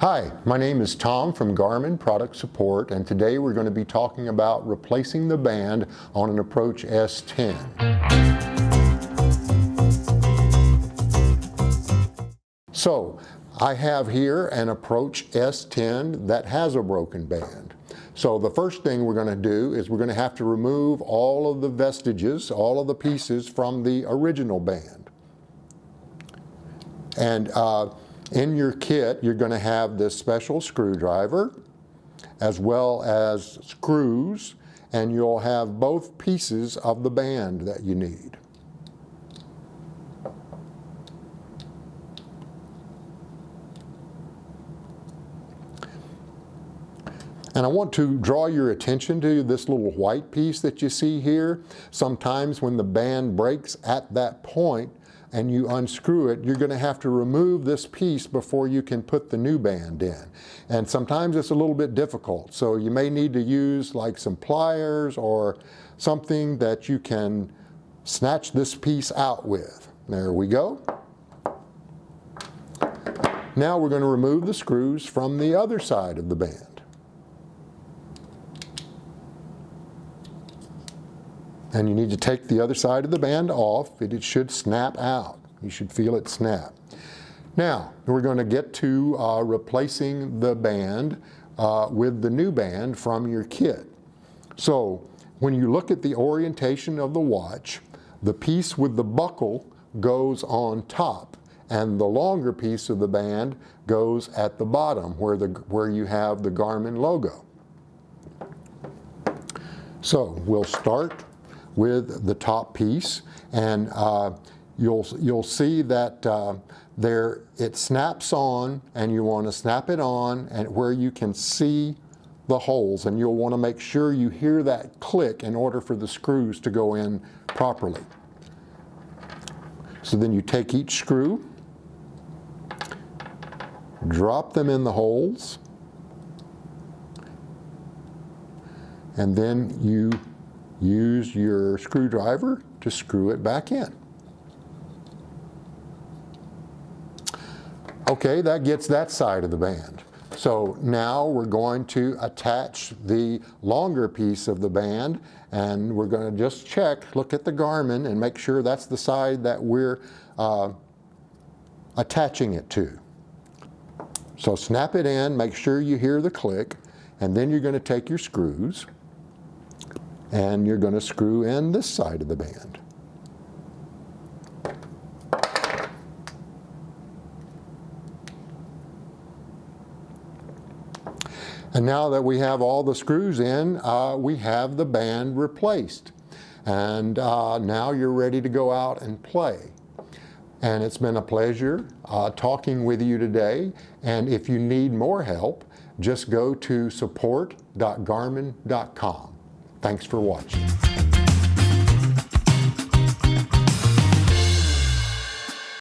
Hi, my name is Tom from Garmin Product Support, and today we're going to be talking about replacing the band on an Approach S10. So, I have here an Approach S10 that has a broken band. So the first thing we're going to do is we're going to have to remove all of the vestiges, all of the pieces from the original band. And in your kit, you're going to have this special screwdriver as well as screws, and you'll have both pieces of the band that you need. And I want to draw your attention to this little white piece that you see here. Sometimes when the band breaks at that point and you unscrew it, you're going to have to remove this piece before you can put the new band in. And sometimes it's a little bit difficult, so you may need to use like some pliers or something that you can snatch this piece out with. There we go. Now we're going to remove the screws from the other side of the band. And you need to take the other side of the band off. It should snap out. You should feel it snap. Now, we're going to get to replacing the band with the new band from your kit. So, when you look at the orientation of the watch, the piece with the buckle goes on top, and the longer piece of the band goes at the bottom where you have the Garmin logo. So, we'll start with the top piece, and you'll see that it snaps on, and you want to snap it on and where you can see the holes, and you'll want to make sure you hear that click in order for the screws to go in properly. So then you take each screw, drop them in the holes, and then you use your screwdriver to screw it back in. Okay, that gets that side of the band. So now we're going to attach the longer piece of the band, and we're going to just check, look at the Garmin and make sure that's the side that we're attaching it to. So snap it in, make sure you hear the click, and then you're going to take your screws and you're going to screw in this side of the band. And now that we have all the screws in, we have the band replaced. And now you're ready to go out and play. And it's been a pleasure talking with you today. And if you need more help, just go to support.garmin.com. Thanks for watching.